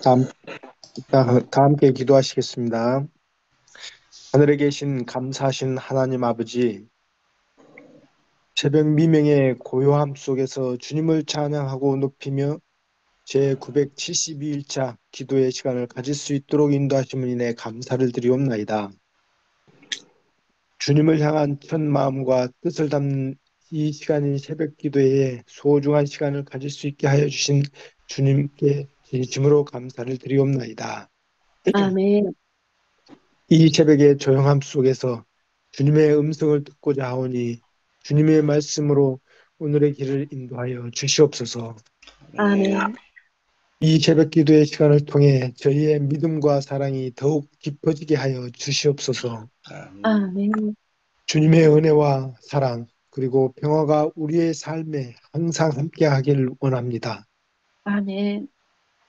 다, 다 함께 기도하시겠습니다. 하늘에 계신 감사하신 하나님 아버지, 새벽 미명의 고요함 속에서 주님을 찬양하고 높이며 제 972일차 기도의 시간을 가질 수 있도록 인도하심을 인해 감사를 드리옵나이다. 주님을 향한 첫 마음과 뜻을 담는 이 시간인 새벽 기도에 소중한 시간을 가질 수 있게 하여 주신 주님께 진심으로 감사를 드리옵나이다. 아멘, 이 새벽의 조용함 속에서 주님의 음성을 듣고자 하오니 주님의 말씀으로 오늘의 길을 인도하여 주시옵소서. 아멘, 이 새벽 기도의 시간을 통해 저희의 믿음과 사랑이 더욱 깊어지게 하여 주시옵소서. 아멘, 주님의 은혜와 사랑 그리고 평화가 우리의 삶에 항상 함께 하기를 원합니다. 아멘,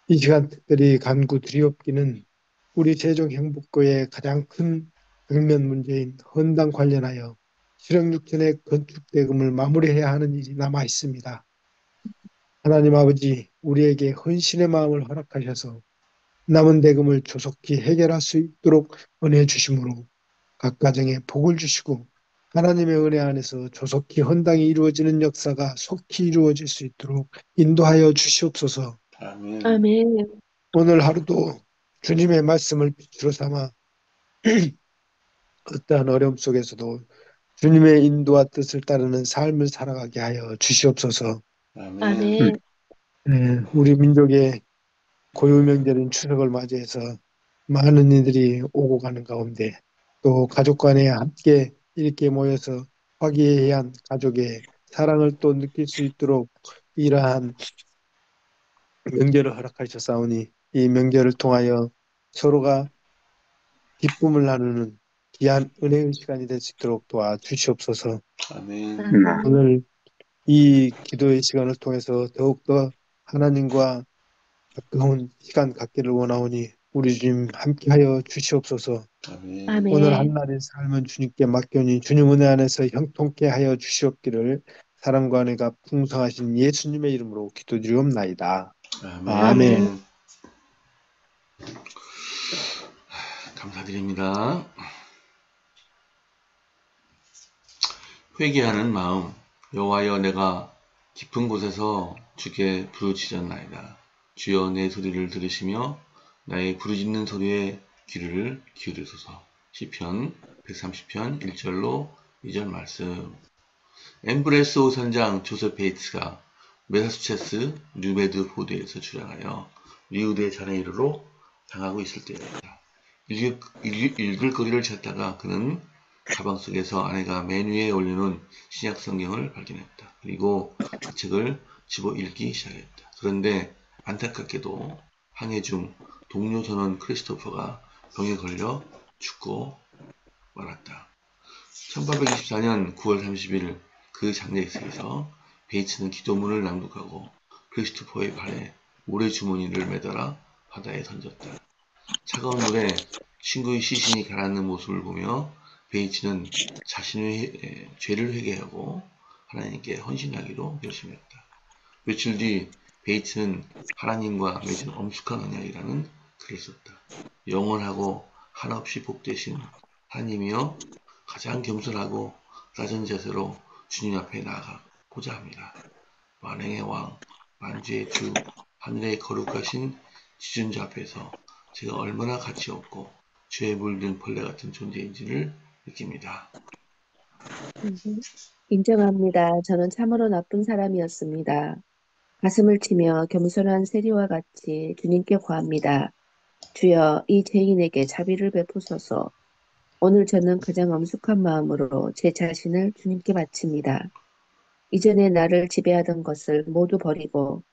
이 시간 특별히 간구 드리옵기는 우리 세종 행복교의 가장 큰 백면 문제인 헌당 관련하여 실형육전의 건축 대금을 마무리해야 하는 일이 남아 있습니다. 하나님 아버지, 우리에게 헌신의 마음을 허락하셔서 남은 대금을 조속히 해결할 수 있도록 은혜 주심으로 각 가정에 복을 주시고 하나님의 은혜 안에서 조속히 헌당이 이루어지는 역사가 속히 이루어질 수 있도록 인도하여 주시옵소서. 아멘, 오늘 하루도 주님의 말씀을 빛으로 삼아 어떠한 어려움 속에서도 주님의 인도와 뜻을 따르는 삶을 살아가게 하여 주시옵소서. 아멘, 우리 민족의 고유명절인 추석을 맞이해서 많은 이들이 오고 가는 가운데 또 가족 간에 함께 이렇게 모여서 화기애애한 가족의 사랑을 또 느낄 수 있도록 이러한 명절을 허락하셨사오니 이 명절을 통하여 서로가 기쁨을 나누는 귀한 은혜의 시간이 될 수 있도록 도와주시옵소서. 아멘, 오늘 이 기도의 시간을 통해서 더욱더 하나님과 가까운 시간 갖기를 원하오니 우리 주님 함께하여 주시옵소서. 오늘 아멘, 한날의 삶은 주님께 맡겨니 주님 은혜 안에서 형통케 하여 주시옵기를 사랑과 은혜가 풍성하신 예수님의 이름으로 기도드리옵나이다. 아멘. 아멘, 감사드립니다. 회개하는 마음. 여호와여, 내가 깊은 곳에서 주께 부르짖었나이다. 주여, 내 소리를 들으시며 나의 부르짖는 소리에 귀를 기울이소서. 시편 130편 1절로 2절 말씀. 엠브레소 선장 조셉 베이츠가 매사추세츠 뉴베드포드에서 출항하여 리우데 자네이루로 향하고 있을 때였다. 읽을 거리를 찾다가 그는 가방 속에서 아내가 맨 위에 올려놓은 신약 성경을 발견했다. 그리고 그 책을 집어 읽기 시작했다. 그런데 안타깝게도 항해 중 동료 선원 크리스토퍼가 병에 걸려 죽고 말았다. 1824년 9월 30일 그 장례식에서 베이츠는 기도문을 낭독하고 크리스토퍼의 발에 모래주머니를 매달아 바다에 던졌다. 차가운 물에 친구의 시신이 가라앉는 모습을 보며 베이츠는 자신의 죄를 회개하고 하나님께 헌신하기로 결심했다. 며칠 뒤 베이츠는 하나님과 맺은 엄숙한 언약이라는 글을 썼다. 영원하고 한없이 복되신 하나님이여, 가장 겸손하고 낮은 자세로 주님 앞에 나아가고자 합니다. 만행의 왕, 만주의 주, 하늘의 거룩하신 지존자 앞에서 제가 얼마나 가치 없고 죄에 물든 벌레 같은 존재인지를 느낍니다. 인정합니다. 저는 참으로 나쁜 사람이었습니다. 가슴을 치며 겸손한 세리와 같이 주님께 구합니다. 주여, 이 죄인에게 자비를 베푸소서. 오늘 저는 가장 엄숙한 마음으로 제 자신을 주님께 바칩니다. 이전에 나를 지배하던 것을 모두 버리고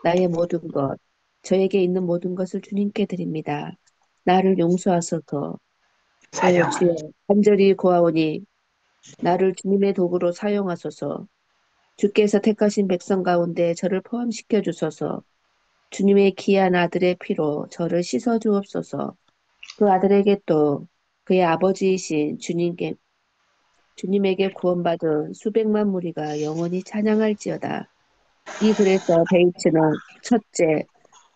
나의 모든 것, 저에게 있는 모든 것을 주님께 드립니다. 나를 용서하소서. 오 주여, 간절히 고하오니 나를 주님의 도구로 사용하소서. 주께서 택하신 백성 가운데 저를 포함시켜 주소서. 주님의 귀한 아들의 피로 저를 씻어 주옵소서. 그 아들에게 또 그의 아버지이신 주님에게 구원받은 수백만 무리가 영원히 찬양할지어다. 이 글에서 베이츠는 첫째,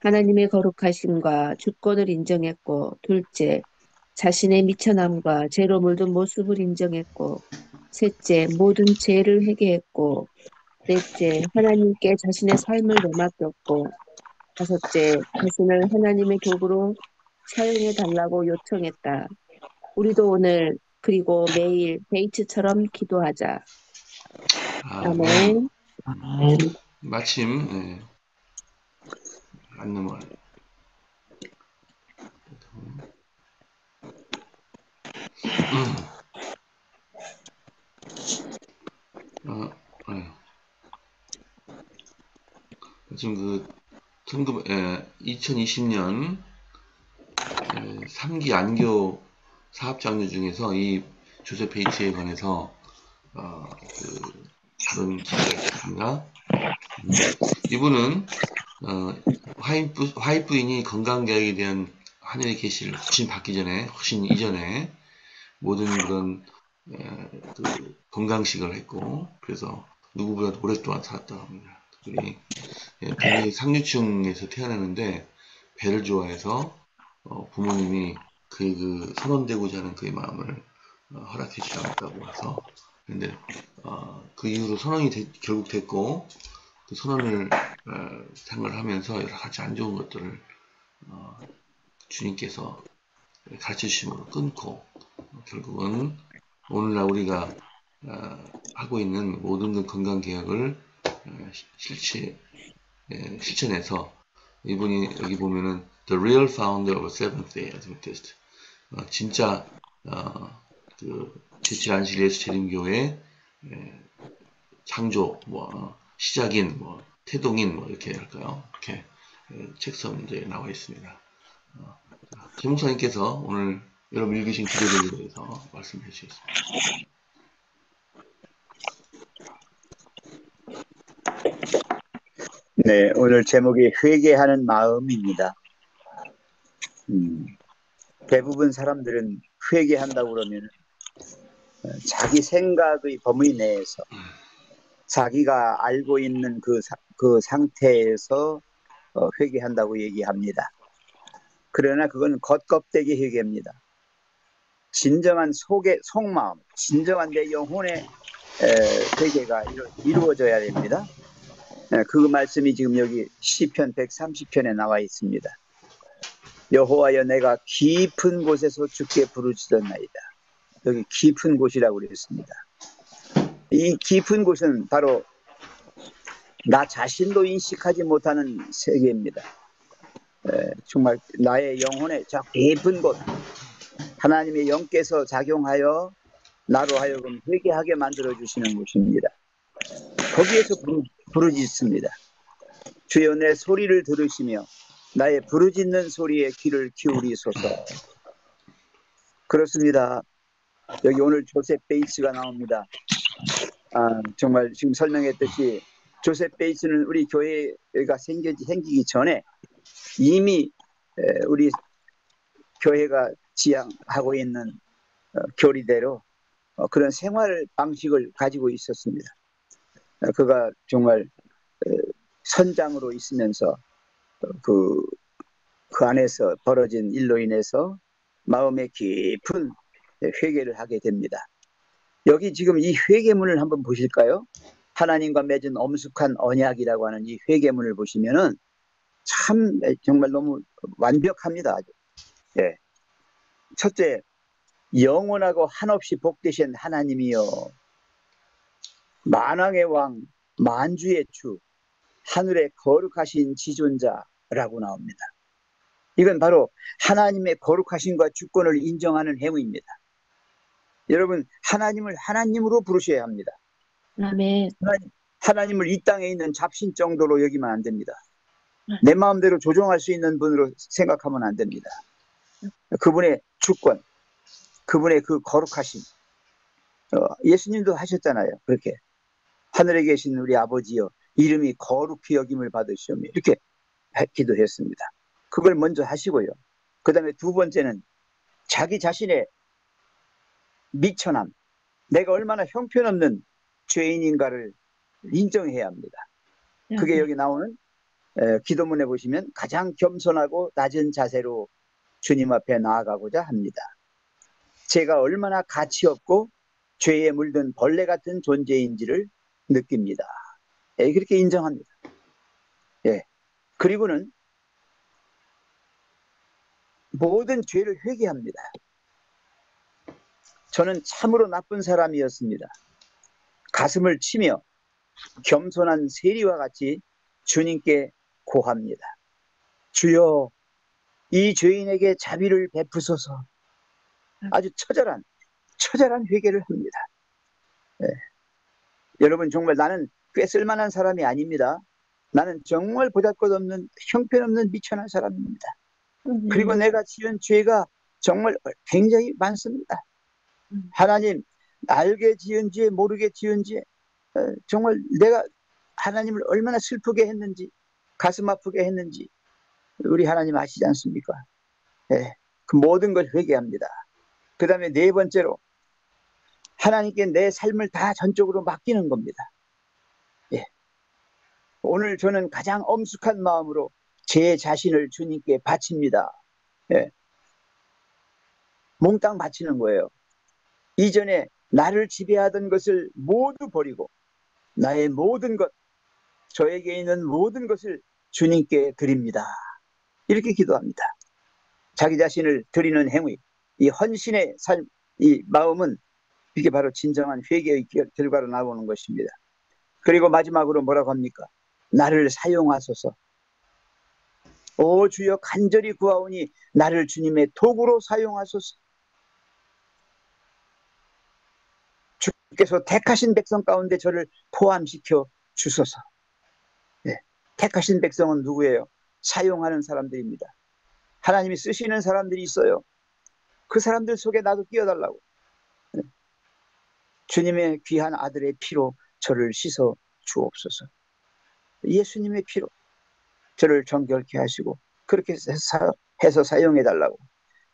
하나님의 거룩하심과 주권을 인정했고, 둘째, 자신의 미천함과 죄로 물든 모습을 인정했고, 셋째, 모든 죄를 회개했고, 넷째, 하나님께 자신의 삶을 내맡겼고, 다섯째, 자신을 하나님의 도구로 사용해 달라고 요청했다. 우리도 오늘 그리고 매일 데이트처럼 기도하자. 아멘. 아멘. 마침 안 넘어가요. 아유. 지금 그 2020년 3기 안교 사업장류 중에서 이 조셉 H에 관해서 다른 기사가 있습니다. 이분은 화이트 부인이 건강계약에 대한 하늘의 계시를 훨씬 이전에 모든 그런 건강식을 했고, 그래서 누구보다 오랫동안 살았다고 합니다. 굉장히 상류층에서 태어나는데 배를 좋아해서 부모님이 그 선원되고자 하는 그의 마음을 허락해 주지 않았다고 해서, 근데 그 이후로 선원이 결국 됐고, 그 선언을 생각을 하면서 여러 가지 안 좋은 것들을 주님께서 가르쳐 주심으로 끊고, 결국은 오늘날 우리가 하고 있는 모든 그 건강 계약을 실천해서, 이분이 여기 보면은 The real founder of Seventh Day Adventist, 진짜 그 제7 안식 예수 재림교의 창조, 시작인, 태동인, 이렇게 할까요? 이렇게 책선에 나와 있습니다. 김 목사님께서 오늘 여러분 읽으신 기도들에 대해서 말씀해 주시겠습니다. 네, 오늘 제목이 회개하는 마음입니다. 대부분 사람들은 회개한다고 그러면 자기 생각의 범위 내에서 자기가 알고 있는 그 상태에서 회개한다고 얘기합니다. 그러나 그건 겉껍데기 회개입니다. 진정한 속마음, 진정한 내 영혼의 회개가 이루어져야 됩니다. 그 말씀이 지금 여기 시편 130편에 나와 있습니다. 여호와여, 내가 깊은 곳에서 주께 부르짖었나이다. 여기 깊은 곳이라고 그랬습니다. 이 깊은 곳은 바로 나 자신도 인식하지 못하는 세계입니다. 정말 나의 영혼의 저 깊은 곳, 하나님의 영께서 작용하여 나로 하여금 회개하게 만들어주시는 곳입니다. 거기에서 부르짖습니다. 주여, 내 소리를 들으시며 나의 부르짖는 소리에 귀를 기울이소서. 그렇습니다. 여기 오늘 조셉 베이츠가 나옵니다. 정말 지금 설명했듯이 조셉 베이츠는 우리 교회가 생기기 전에 이미 우리 교회가 지향하고 있는 교리대로 그런 생활 방식을 가지고 있었습니다. 그가 정말 선장으로 있으면서 그 안에서 벌어진 일로 인해서 마음의 깊은 회개를 하게 됩니다. 여기 지금 이 회개문을 한번 보실까요? 하나님과 맺은 엄숙한 언약이라고 하는 이 회개문을 보시면은 참 정말 너무 완벽합니다. 아주. 예. 첫째, 영원하고 한없이 복되신 하나님이여, 만왕의 왕, 만주의 주, 하늘의 거룩하신 지존자라고 나옵니다. 이건 바로 하나님의 거룩하심과 주권을 인정하는 행위입니다. 여러분, 하나님을 하나님으로 부르셔야 합니다. 아멘. 하나님을 이 땅에 있는 잡신 정도로 여기면 안 됩니다. 내 마음대로 조종할 수 있는 분으로 생각하면 안 됩니다. 그분의 주권, 그분의 그 거룩하심, 예수님도 하셨잖아요. 그렇게 하늘에 계신 우리 아버지여, 이름이 거룩히 여김을 받으시오며, 이렇게 기도했습니다. 그걸 먼저 하시고요. 그 다음에 두 번째는 자기 자신의 미천함, 내가 얼마나 형편없는 죄인인가를 인정해야 합니다. 그게 여기 나오는 기도문에 보시면 가장 겸손하고 낮은 자세로 주님 앞에 나아가고자 합니다. 제가 얼마나 가치 없고 죄에 물든 벌레 같은 존재인지를 느낍니다. 그렇게 인정합니다. 그리고는 모든 죄를 회개합니다. 저는 참으로 나쁜 사람이었습니다. 가슴을 치며 겸손한 세리와 같이 주님께 고합니다. 주여, 이 죄인에게 자비를 베푸소서. 아주 처절한 회개를 합니다. 여러분, 정말 나는 꽤 쓸만한 사람이 아닙니다. 나는 정말 보잘것없는 형편없는 미천한 사람입니다. 그리고 내가 지은 죄가 정말 굉장히 많습니다. 하나님, 알게 지은 죄, 모르게 지은 죄, 정말 내가 하나님을 얼마나 슬프게 했는지, 가슴 아프게 했는지 우리 하나님 아시지 않습니까? 그 모든 걸 회개합니다. 그 다음에 네 번째로 하나님께 내 삶을 다 전적으로 맡기는 겁니다. 오늘 저는 가장 엄숙한 마음으로 제 자신을 주님께 바칩니다. 몽땅 바치는 거예요. 이전에 나를 지배하던 것을 모두 버리고 나의 모든 것, 저에게 있는 모든 것을 주님께 드립니다. 이렇게 기도합니다. 자기 자신을 드리는 행위, 이 헌신의 삶, 이 마음은 이게 바로 진정한 회개의 결과로 나오는 것입니다. 그리고 마지막으로 뭐라고 합니까? 나를 사용하소서. 오 주여, 간절히 구하오니 나를 주님의 도구로 사용하소서. 주께서 택하신 백성 가운데 저를 포함시켜 주소서. 택하신 백성은 누구예요? 사용하는 사람들입니다. 하나님이 쓰시는 사람들이 있어요. 그 사람들 속에 나도 끼어달라고. 주님의 귀한 아들의 피로 저를 씻어 주옵소서. 예수님의 피로 저를 정결케 하시고 그렇게 해서 사용해달라고.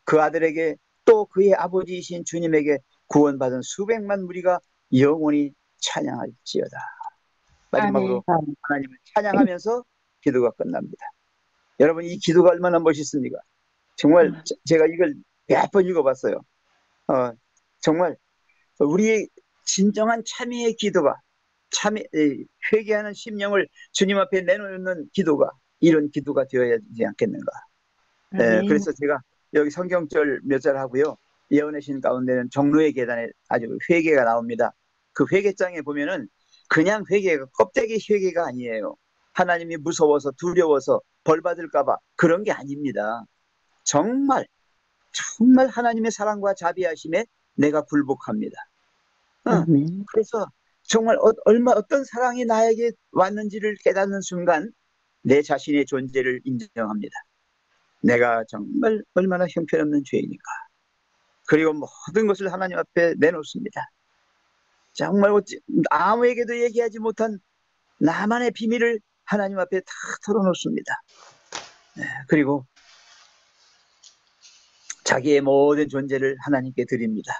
그 아들에게 또 그의 아버지이신 주님에게 구원받은 수백만 무리가 영원히 찬양할지어다. 마지막으로 하나님을 찬양하면서 기도가 끝납니다. 여러분, 이 기도가 얼마나 멋있습니까? 정말 제가 이걸 몇 번 읽어봤어요. 정말 우리의 진정한 참회의 기도가, 회개하는 심령을 주님 앞에 내놓는 기도가 이런 기도가 되어야 되지 않겠는가. 그래서 제가 여기 성경절 몇 절 하고요. 예언의 신 가운데는 종로의 계단에 아주 회개가 나옵니다. 그 회개장에 보면은 그냥 회개가, 껍데기 회개가 아니에요. 하나님이 무서워서 두려워서 벌 받을까봐 그런 게 아닙니다. 정말 하나님의 사랑과 자비하심에 내가 굴복합니다. 그래서 정말 어떤 사랑이 나에게 왔는지를 깨닫는 순간 내 자신의 존재를 인정합니다. 내가 정말 얼마나 형편없는 죄인인가. 그리고 모든 것을 하나님 앞에 내놓습니다. 정말 아무에게도 얘기하지 못한 나만의 비밀을 하나님 앞에 다 털어놓습니다. 그리고 자기의 모든 존재를 하나님께 드립니다.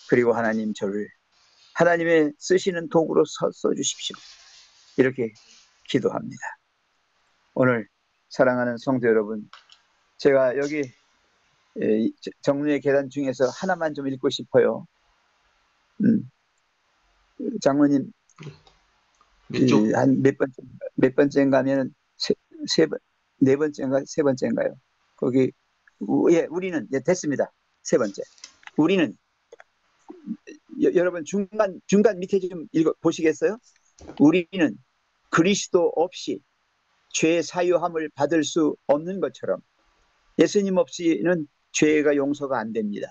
그리고 하나님, 저를 하나님의 쓰시는 도구로 써주십시오. 이렇게 기도합니다. 오늘 사랑하는 성도 여러분, 제가 여기 정루의 계단 중에서 하나만 좀 읽고 싶어요. 장로님, 한 몇 번째인가 하면 네 번째인가 세 번째인가요? 거기 우리는 됐습니다. 세 번째. 우리는 여러분 중간 밑에 좀 읽어 보시겠어요? 우리는 그리스도 없이 죄 사유함을 받을 수 없는 것처럼 예수님 없이는 죄가 용서가 안 됩니다.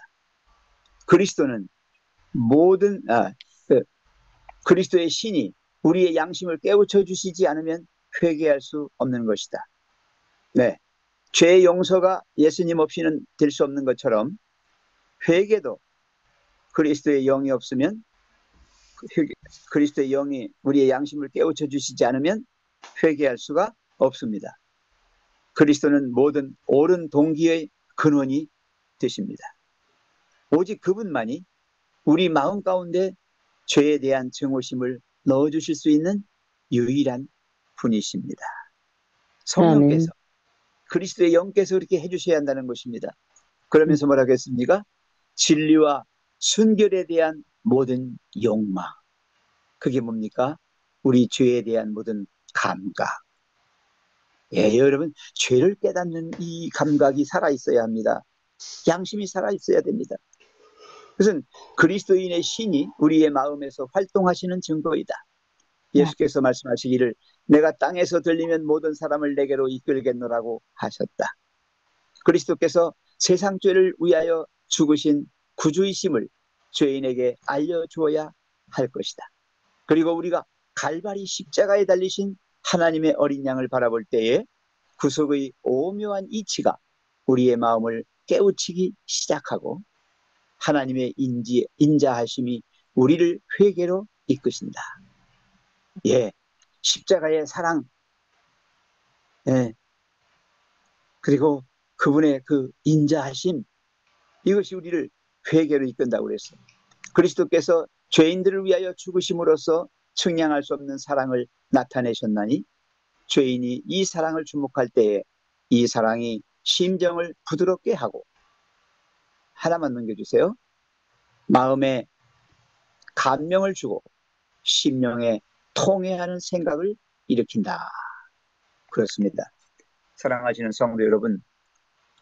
그리스도는 그리스도의 신이 우리의 양심을 깨우쳐 주시지 않으면 회개할 수 없는 것이다. 죄의 용서가 예수님 없이는 될 수 없는 것처럼 회개도 그리스도의 영이 없으면, 그리스도의 영이 우리의 양심을 깨우쳐 주시지 않으면 회개할 수가 없습니다. 그리스도는 모든 옳은 동기의 근원이 되십니다. 오직 그분만이 우리 마음 가운데 죄에 대한 증오심을 넣어주실 수 있는 유일한 분이십니다. 아멘. 성령께서, 그리스도의 영께서 그렇게 해주셔야 한다는 것입니다. 그러면서 뭐라고 했습니까? 진리와 순결에 대한 모든 욕망. 그게 뭡니까? 우리 죄에 대한 모든 감각. 예, 여러분, 죄를 깨닫는 이 감각이 살아있어야 합니다. 양심이 살아있어야 됩니다. 그것은 그리스도인의 신이 우리의 마음에서 활동하시는 증거이다. 예수께서 말씀하시기를 내가 땅에서 들리면 모든 사람을 내게로 이끌겠노라고 하셨다. 그리스도께서 세상 죄를 위하여 죽으신 구주이심을 죄인에게 알려주어야 할 것이다. 그리고 우리가 갈바리 십자가에 달리신 하나님의 어린 양을 바라볼 때에 구속의 오묘한 이치가 우리의 마음을 깨우치기 시작하고 하나님의 인자하심이 우리를 회개로 이끄신다. 예, 십자가의 사랑, 예, 그리고 그분의 그 인자하심, 이것이 우리를 회개로 이끈다고 그랬어요. 그리스도께서 죄인들을 위하여 죽으심으로써 측량할 수 없는 사랑을 나타내셨나니 죄인이 이 사랑을 주목할 때에 이 사랑이 심정을 부드럽게 하고, 하나만 넘겨주세요. 마음에 감명을 주고 심령에 통회하는 생각을 일으킨다. 그렇습니다. 사랑하시는 성도 여러분,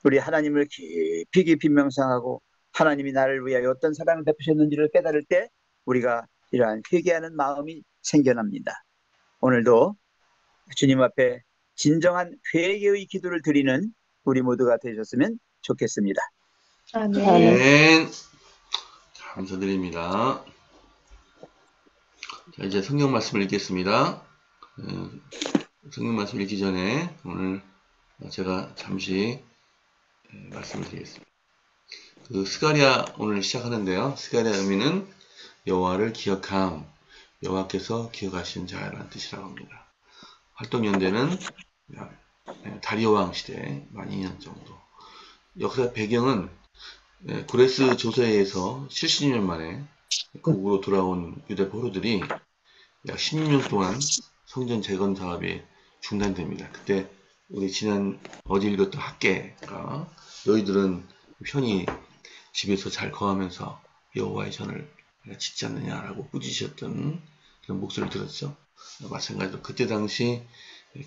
우리 하나님을 깊이 깊이 명상하고 하나님이 나를 위하여 어떤 사랑을 베푸셨는지를 깨달을 때 우리가 이러한 회개하는 마음이 생겨납니다. 오늘도 주님 앞에 진정한 회개의 기도를 드리는 우리 모두가 되셨으면 좋겠습니다. 아멘. 아멘. 감사드립니다. 자, 이제 성경 말씀을 읽겠습니다. 성경 말씀 읽기 전에 오늘 제가 잠시 말씀을 드리겠습니다. 그 스가랴 오늘 시작하는데요. 스가랴 의미는 여호와를 기억함, 여호와께서 기억하신 자라는 뜻이라고 합니다. 활동 연대는 다리오 왕 시대 12년 정도. 역사 배경은 고레스 조서에 의해서 70년 만에 고국으로 돌아온 유대 포로들이 약 16년 동안 성전 재건 사업이 중단됩니다. 그때 우리 어제 읽었던 학계가 너희들은 편히 집에서 잘 거하면서 여호와의 전을 짓지 않느냐라고 꾸짖으셨던 그런 목소리를 들었죠. 마찬가지로 그때 당시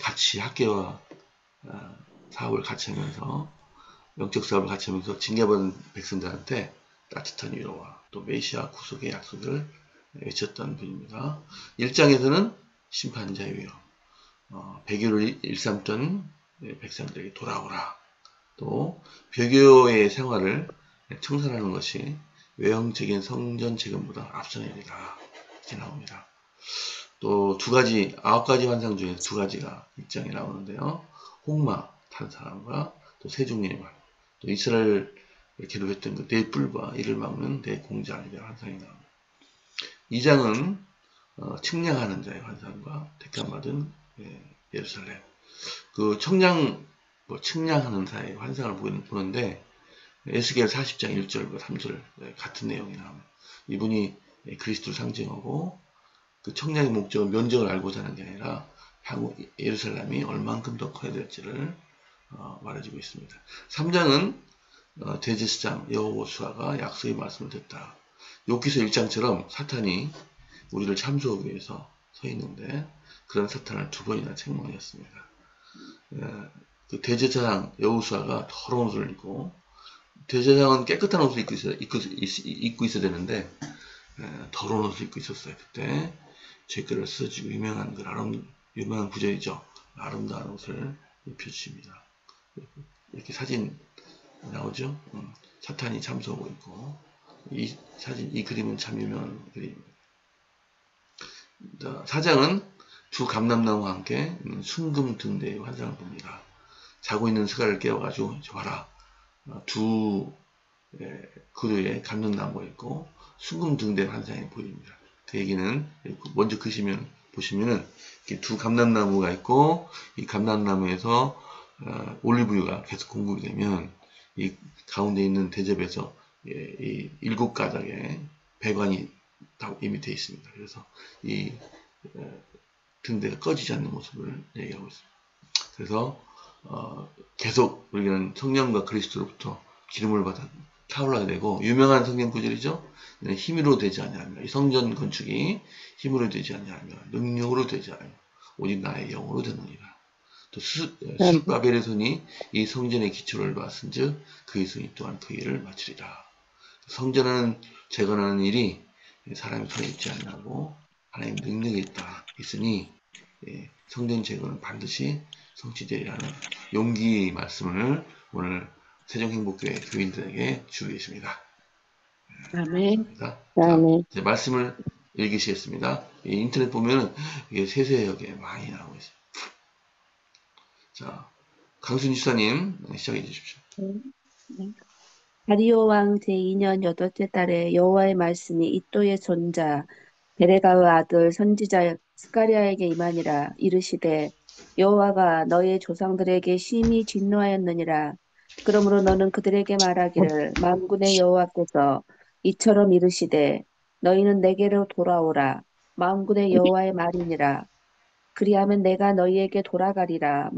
같이 학계와 사업을 같이 하면서 영적 사업을 같이 하면서 징계받은 백성들한테 따뜻한 위로와 또 메시아 구속의 약속을 외쳤던 분입니다. 1장에서는 심판자의 위로, 배교를 일삼던 백성들에게 돌아오라. 또 배교의 생활을 청산하는 것이 외형적인 성전 재건보다 앞서내리라. 이렇게 나옵니다. 또 9가지 환상 중에 2가지가 1장에 나오는데요. 홍마 탄 사람과 또 세종의 말, 또 이스라엘 괴롭혔던 그 네 뿔과 이를 막는 네 공자에 대한 환상이 나옵니다. 2장은 측량하는 자의 환상과 택함받은 예루살렘. 그 측량하는 자의 환상을 보는데 에스겔 40장 1절과 3절 같은 내용이 나옵니다. 이분이 그리스도를 상징하고 그 청량의 목적은 면적을 알고자 하는 게 아니라 향후 예루살렘이 얼만큼 더 커야 될지를 말해주고 있습니다. 3장은 대제사장 여호수아가 약속의 말씀을 듣다. 욥기서 1장처럼 사탄이 우리를 참수하기 위해서 서 있는데 그런 사탄을 2번이나 책망했습니다. 그 대제사장 여호수아가 더러운 옷을 입고, 대제사장은 깨끗한 옷을 입고 있어야 되는데 더러운 옷을 입고 있었어요. 그때 죄글을 써주고 유명한 구절이죠. 아름다운 옷을 입혀주십니다. 이렇게 사진 나오죠. 사탄이 참석하고 있고, 이 그림은 참 유명한 그림입니다. 4장은 두 감람나무와 함께 순금 등대의 환상을 봅니다. 자고 있는 스가를 깨워가지고 봐라. 두 그루에 감람나무가 있고 순금 등대 환상이 보입니다. 그 얘기는 먼저 보시면은 두 감람나무가 있고 이 감람나무에서 올리브유가 계속 공급이 되면 이 가운데 있는 대접에서 이 7가닥의 배관이 이 밑에 있습니다. 그래서 이 등대가 꺼지지 않는 모습을 얘기하고 있습니다. 그래서 계속 우리는 성령과 그리스도로부터 기름을 받아 타올라야 되고, 유명한 성경 구절이죠. 힘으로 되지 아니하며, 이 성전 건축이 힘으로 되지 아니하며 능력으로 되지 아니하며 오직 나의 영으로 되느니라. 또 스룹바벨의 손이 이 성전의 기초를 봤은즉 그의 손이 또한 그 일을 마치리라. 성전은 재건하는 일이 사람의 손에 있지 아니하고 하나님 능력이 있으니 성전 재건은 반드시 성취되리라는 용기의 말씀을 오늘 세종행복교회 교인들에게 주고 계십니다. 아멘. 자, 아멘. 이제 말씀을 읽으시겠습니다. 인터넷 보면 이게 세세하게 많이 나오고 있어요. 자, 강순 지사님 시작해 주십시오. 다리오 왕 제2년 8째 달에 여호와의 말씀이 이또의 손자 베레가의 아들 선지자 스가랴에게 임하니라. 이르시되 여호와가 너의 조상들에게 심히 진노하였느니라. 그러므로 너는 그들에게 말하기를 만군의 여호와께서 이처럼 이르시되 너희는 내게로 돌아오라. 만군의 여호와의 말이니라. 그리하면 내가 너희에게 돌아가리라.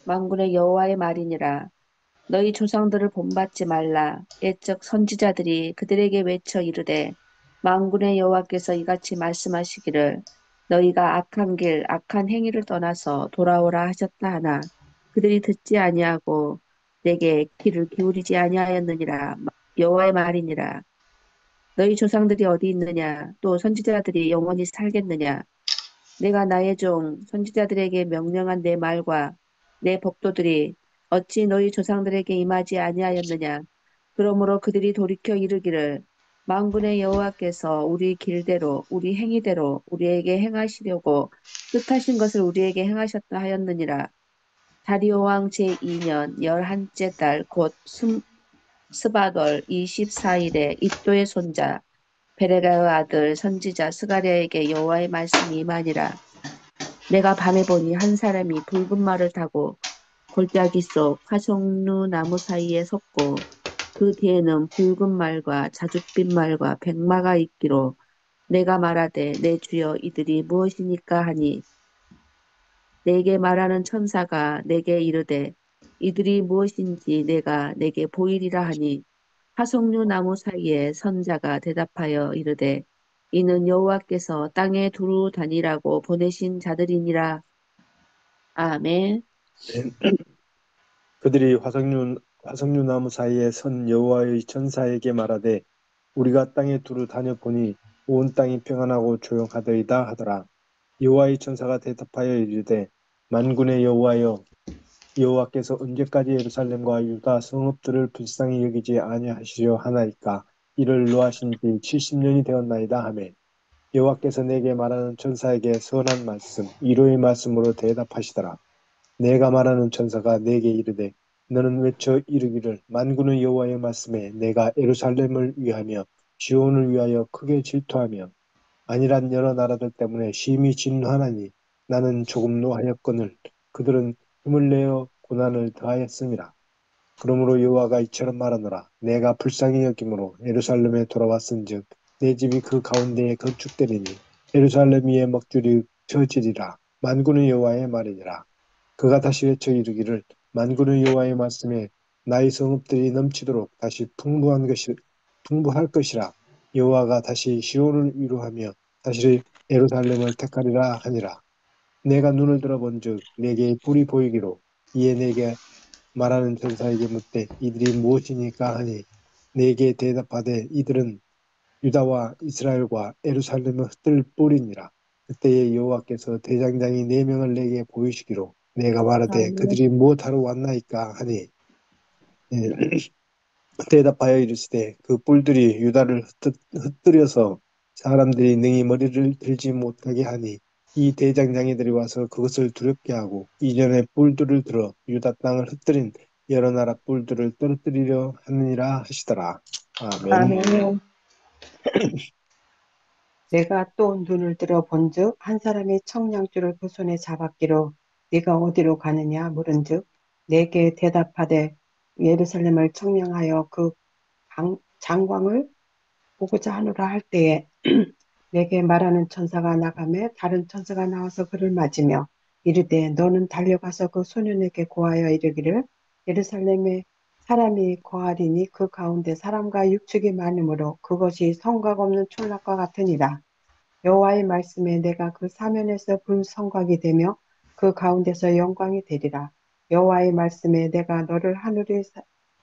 만군의 여호와의 말이니라. 너희 조상들을 본받지 말라. 옛적 선지자들이 그들에게 외쳐 이르되 만군의 여호와께서 이같이 말씀하시기를 너희가 악한 길 악한 행위를 떠나서 돌아오라 하셨다 하나 그들이 듣지 아니하고 내게 귀를 기울이지 아니하였느니라. 여호와의 말이니라. 너희 조상들이 어디 있느냐? 또 선지자들이 영원히 살겠느냐? 내가 나의 종 선지자들에게 명령한 내 말과 내 법도들이 어찌 너희 조상들에게 임하지 아니하였느냐? 그러므로 그들이 돌이켜 이르기를 만군의 여호와께서 우리 길대로 우리 행위대로 우리에게 행하시려고 뜻하신 것을 우리에게 행하셨다 하였느니라. 다리오 왕 제2년 11째 달 곧 스바돌 24일에 이또의 손자 베레가의 아들 선지자 스가랴에게 여호와의 말씀이 임하니라. 내가 밤에 보니 한 사람이 붉은 말을 타고 골짜기 속 화석루 나무 사이에 섰고 그 뒤에는 붉은 말과 자줏빛 말과 백마가 있기로 내가 말하되 내 주여 이들이 무엇이니까 하니 내게 말하는 천사가 내게 이르되 이들이 무엇인지 내가 내게 보이리라 하니 화석류 나무 사이에 선자가 대답하여 이르되 이는 여호와께서 땅에 두루 다니라고 보내신 자들이니라. 아멘. 그들이 화석류 나무 사이에 선 여호와의 천사에게 말하되 우리가 땅에 두루 다녀보니 온 땅이 평안하고 조용하더이다 하더라. 여호와의 천사가 대답하여 이르되 만군의 여호와여 여호와께서 언제까지 예루살렘과 유다 성읍들을 불쌍히 여기지 아니하시려 하나이까. 이를 노하신 지 70년이 되었나이다 하매 여호와께서 내게 말하는 천사에게 선한 말씀 위로의 말씀으로 대답하시더라. 내가 말하는 천사가 내게 이르되 너는 외쳐 이르기를 만군의 여호와의 말씀에 내가 예루살렘을 위하며 시온을 위하여 크게 질투하며 아니란 여러 나라들 때문에 심히 진노하나니 나는 조금 노하였거늘 그들은 힘을 내어 고난을 더하였음이라. 그러므로 여호와가 이처럼 말하노라. 내가 불쌍히 여김으로 예루살렘에 돌아왔은즉 내 집이 그 가운데에 건축되리니 예루살렘 위에 먹줄이 펴지리라. 만군의 여호와의 말이니라. 그가 다시 외쳐 이르기를 만군의 여호와의 말씀에 나의 성읍들이 넘치도록 다시 풍부할 것이라. 여호와가 다시 시온을 위로하며 다시 예루살렘을 택하리라 하니라. 내가 눈을 들어본즉 내게 뿔이 보이기로 이에 내게 말하는 천사에게 묻되 이들이 무엇이니까 하니 내게 대답하되 이들은 유다와 이스라엘과 예루살렘을 흩을 뿔이니라. 그때에 여호와께서 대장장이 4명을 내게 보이시기로 내가 말하되 아멘. 그들이 무엇하러 왔나이까 하니 대답하여 이르시되 그 뿔들이 유다를 흩뜨려서 사람들이 능히 머리를 들지 못하게 하니 이 대장장이들이 와서 그것을 두렵게 하고 이전에 뿔들을 들어 유다 땅을 흩뜨린 여러 나라 뿔들을 떨어뜨리려 하느니라 하시더라. 아멘. 아멘. 내가 또 눈을 들어 본즉 한 사람이 청량줄을 그 손에 잡았기로 네가 어디로 가느냐 물은즉 내게 대답하되 예루살렘을 청량하여 그 장광을 보고자 하노라 할 때에 내게 말하는 천사가 나가매 다른 천사가 나와서 그를 맞으며 이르되 너는 달려가서 그 소년에게 고하여 이르기를 예루살렘에 사람이 거하리니 그 가운데 사람과 육축이 많으므로 그것이 성곽 없는 촌락과 같으니라. 여호와의 말씀에 내가 그 사면에서 불성곽이 되며 그 가운데서 영광이 되리라. 여호와의 말씀에 내가 너를 하늘의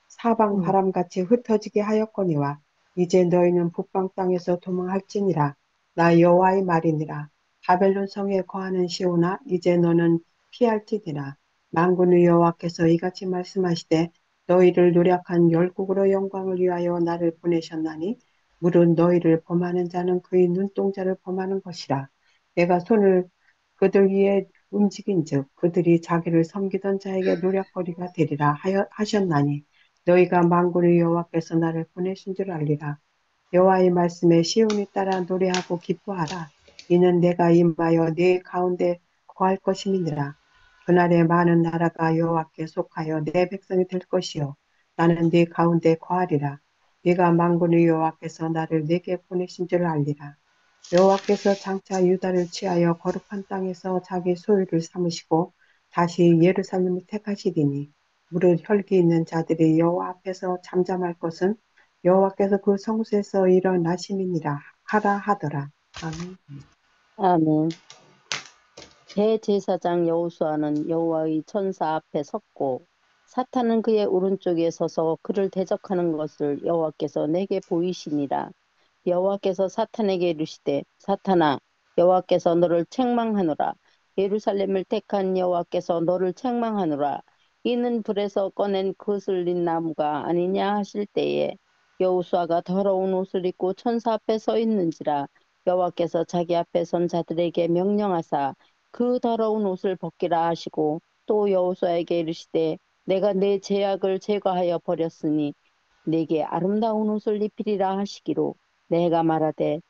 사방 음, 바람같이 흩어지게 하였거니와 이제 너희는 북방 땅에서 도망할지니라. 나 여호와의 말이니라. 바벨론 성에 거하는 시온아 이제 너는 피할지니라. 만군의 여호와께서 이같이 말씀하시되 너희를 노력한 열국으로 영광을 위하여 나를 보내셨나니 물은 너희를 범하는 자는 그의 눈동자를 범하는 것이라. 내가 손을 그들 위에 움직인즉 그들이 자기를 섬기던 자에게 노략거리가 되리라 하셨나니 너희가 만군의 여호와께서 나를 보내신 줄 알리라. 여호와의 말씀에 시온이 따라 노래하고 기뻐하라. 이는 내가 임하여 네 가운데 거할 것임이니라. 그날에 많은 나라가 여호와께 속하여 내 백성이 될 것이요 나는 네 가운데 거하리라. 네가 만군의 여호와께서 나를 네게 보내신 줄 알리라. 여호와께서 장차 유다를 취하여 거룩한 땅에서 자기 소유를 삼으시고 다시 예루살렘을 택하시리니 무릇 혈기 있는 자들이 여호와 앞에서 잠잠할 것은 여호와께서 그 성소에서 일어나심이니라 하라 하더라. 아멘. 아멘. 대제사장 여호수아는 여호와의 천사 앞에 섰고 사탄은 그의 오른쪽에 서서 그를 대적하는 것을 여호와께서 내게 보이시니라. 여호와께서 사탄에게 이르시되 사탄아 여호와께서 너를 책망하노라. 예루살렘을 택한 여호와께서 너를 책망하노라. 이는 불에서 꺼낸 거슬린 나무가 아니냐 하실 때에 여호수아가 더러운 옷을 입고 천사 앞에 서 있는지라. 여호와께서 자기 앞에 선 자들에게 명령하사 그 더러운 옷을 벗기라 하시고 또 여호수아에게 이르시되 내가 내 죄악을 제거하여 버렸으니 내게 아름다운 옷을 입히리라 하시기로 내가 말하되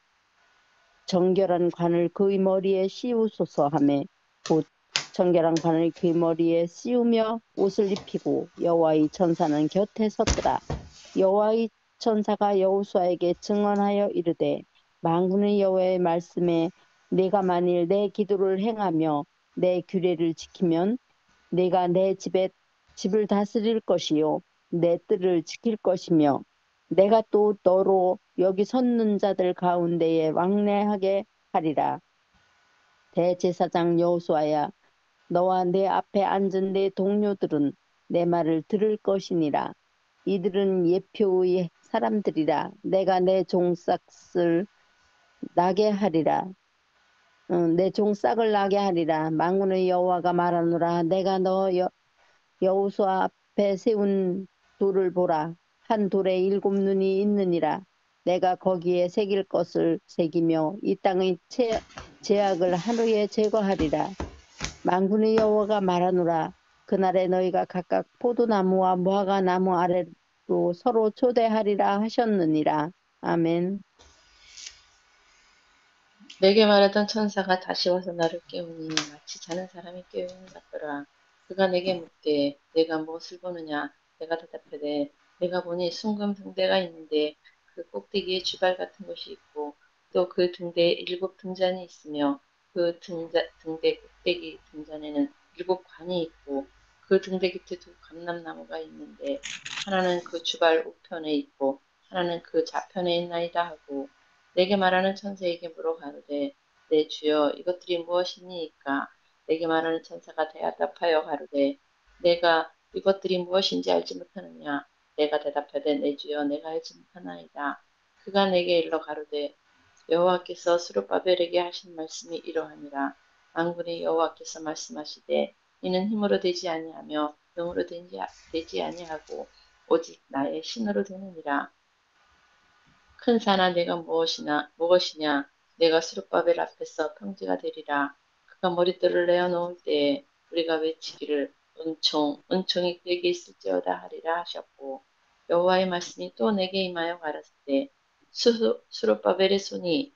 정결한 관을 그의 머리에 씌우소서 하매 곧 정결한 관을 그의 머리에 씌우며 옷을 입히고 여호와의 천사는 곁에 섰더라. 여호와의 천사가 여호수아에게 증언하여 이르되 만군의 여호와의 말씀에 내가 만일 내 기도를 행하며 내 규례를 지키면 내가 내 집을 다스릴 것이요 내 뜰을 지킬 것이며 내가 또 너로 여기 섰는 자들 가운데에 왕래하게 하리라. 대제사장 여호수아야 너와 내 앞에 앉은 내 동료들은 내 말을 들을 것이니라. 이들은 예표의 사람들이라. 내가 내 종싹을 나게 하리라. 내 종싹을 나게 하리라. 만군의 여호와가 말하노라. 내가 너 여호수아 앞에 세운 돌을 보라. 한 돌에 7 눈이 있느니라. 내가 거기에 새길 것을 새기며 이 땅의 죄악을 하루에 제거하리라. 만군의 여호와가 말하노라. 그날에 너희가 각각 포도나무와 무화과 나무 아래로 서로 초대하리라 하셨느니라. 아멘. 내게 말하던 천사가 다시 와서 나를 깨우니 마치 자는 사람이 깨우는 것 같더라. 그가 내게 묻되 내가 무엇을 보느냐? 내가 대답하되 내가 보니 순금등대가 있는데 그 꼭대기에 주발 같은 것이 있고 또 그 등대에 7 등잔이 있으며 그 등대 꼭대기 등잔에는 7관이 있고 그 등대 곁에 2감람나무가 있는데 하나는 그 주발 우편에 있고 하나는 그 좌편에 있나이다 하고 내게 말하는 천사에게 물어 가로되 내 주여 이것들이 무엇이니이까? 내게 말하는 천사가 대답하여 가로되 내가 이것들이 무엇인지 알지 못하느냐? 내가 대답하되 내 주여 내가 알지 못하나이다. 그가 내게 일러 가로되 여호와께서 스룹바벨에게 하신 말씀이 이러하니라. 만군의 여호와께서 말씀하시되 이는 힘으로 되지 아니하며 능으로 되지 아니하고 오직 나의 신으로 되느니라. 큰 산아 내가 무엇이냐 내가 스룹바벨 앞에서 평지가 되리라. 그가 머릿돌을 내어놓을 때에 우리가 외치기를 은총이 그에게 있을지어다 하리라 하셨고 여호와의 말씀이 또 내게 임하여 가라사대 스룹바벨의 손이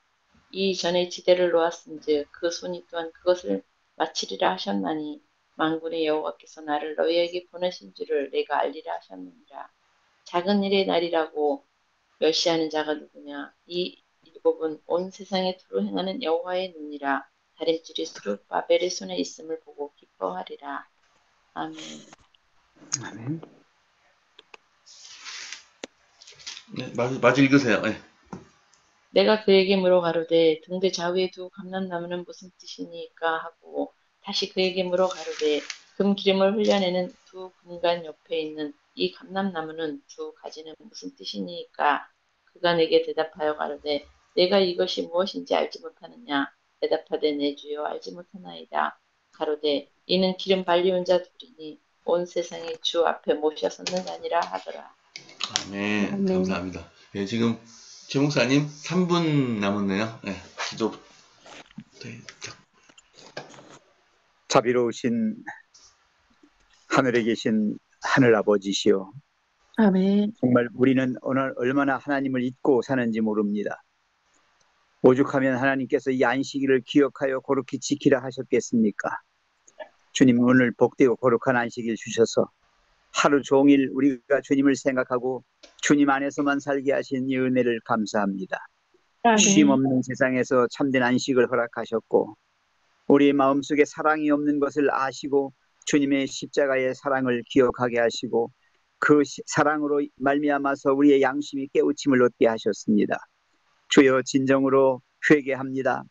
이전에 지대를 놓았은즉 그 손이 또한 그것을 마치리라 하셨나니 만군의 여호와께서 나를 너희에게 보내신 줄을 내가 알리라 하셨느니라. 작은 일의 날이라고 멸시하는 자가 누구냐? 이 율법은 온 세상에 두루 행하는 여호와의 눈이라. 다림질이 스룹바벨의 손에 있음을 보고 기뻐하리라. 아멘. 아멘. 네, 마저 읽으세요. 네. 내가 그에게 물어가로되 등대 좌우에 두 감람나무는 무슨 뜻이니까 하고 다시 그에게 물어가로되 금 기름을 흘려내는 두 금관 옆에 있는 이 감람나무는 두 가지는 무슨 뜻이니까. 그가 내게 대답하여 가로되 내가 이것이 무엇인지 알지 못하느냐. 대답하되 내 주여 알지 못하나이다. 가로되 이는 기름 발리운 자 둘이니 온 세상의 주 앞에 모셔 섰느냐니라 하더라. 아멘. 아멘. 감사합니다. 네, 지금 최 목사님 3분 남았네요. 네, 기도. 네, 자비로우신 하늘에 계신 하늘 아버지시여, 아멘. 정말 우리는 오늘 얼마나 하나님을 잊고 사는지 모릅니다. 오죽하면 하나님께서 이 안식일을 기억하여 거룩히 지키라 하셨겠습니까? 주님, 오늘 복되고 거룩한 안식일 주셔서 하루 종일 우리가 주님을 생각하고 주님 안에서만 살게 하신 이 은혜를 감사합니다. 쉼 없는 세상에서 참된 안식을 허락하셨고 우리의 마음속에 사랑이 없는 것을 아시고 주님의 십자가의 사랑을 기억하게 하시고 그 사랑으로 말미암아서 우리의 양심이 깨우침을 얻게 하셨습니다. 주여, 진정으로 회개합니다.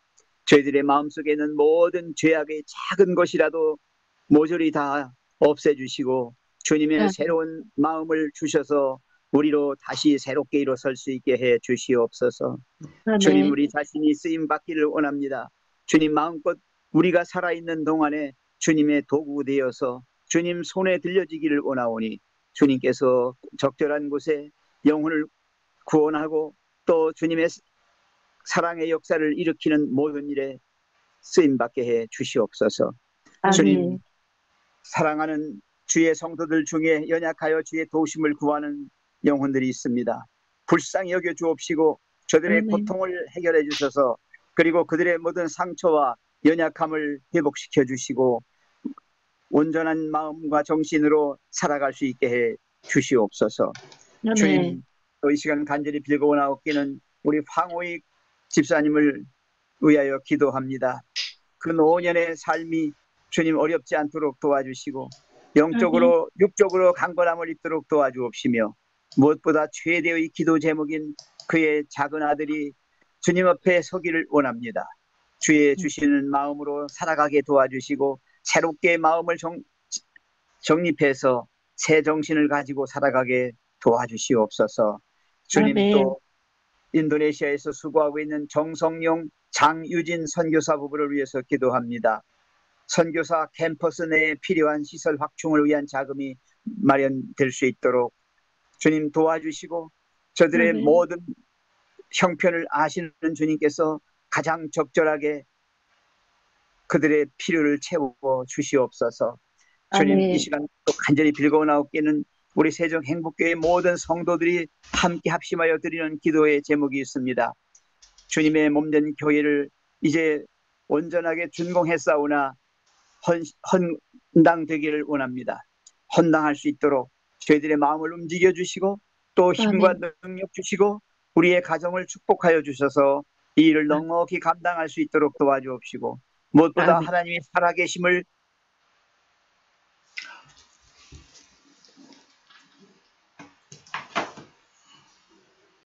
저희들의 마음속에 있는 모든 죄악의 작은 것이라도 모조리 다 없애주시고 주님의 새로운 마음을 주셔서 우리로 다시 새롭게 일어설 수 있게 해 주시옵소서. 주님, 우리 자신이 쓰임받기를 원합니다. 주님, 마음껏 우리가 살아있는 동안에 주님의 도구 되어서 주님 손에 들려지기를 원하오니 주님께서 적절한 곳에 영혼을 구원하고 또 주님의 사랑의 역사를 일으키는 모든 일에 쓰임받게 해 주시옵소서. 주님, 사랑하는 주의 성도들 중에 연약하여 주의 도우심을 구하는 영혼들이 있습니다. 불쌍히 여겨 주옵시고 저들의 고통을 해결해 주셔서 그리고 그들의 모든 상처와 연약함을 회복시켜 주시고 온전한 마음과 정신으로 살아갈 수 있게 해 주시옵소서. 주님, 또 이 시간 간절히 빌고 나옵기는 우리 황호익 집사님을 위하여 기도합니다. 그 노년의 삶이 주님 어렵지 않도록 도와주시고 영적으로 육적으로 강건함을 입도록 도와주옵시며 무엇보다 최대의 기도 제목인 그의 작은 아들이 주님 앞에 서기를 원합니다. 주의 주시는 마음으로 살아가게 도와주시고 새롭게 마음을 정립해서 새 정신을 가지고 살아가게 도와주시옵소서. 주님, 또 인도네시아에서 수고하고 있는 정성용 장유진 선교사 부부를 위해서 기도합니다. 선교사 캠퍼스 내에 필요한 시설 확충을 위한 자금이 마련될 수 있도록 주님 도와주시고 저들의 모든 형편을 아시는 주님께서 가장 적절하게 그들의 필요를 채워 주시옵소서. 주님, 이 시간 또 간절히 빌고 나옵기는 우리 세종 행복교회 모든 성도들이 함께 합심하여 드리는 기도의 제목이 있습니다. 주님의 몸된 교회를 이제 온전하게 준공했사오나 헌당되기를 원합니다. 헌당할 수 있도록 저희들의 마음을 움직여 주시고 또 힘과 능력 주시고 우리의 가정을 축복하여 주셔서 이 일을 넉넉히 감당할 수 있도록 도와주옵시고 무엇보다 하나님이 살아계심을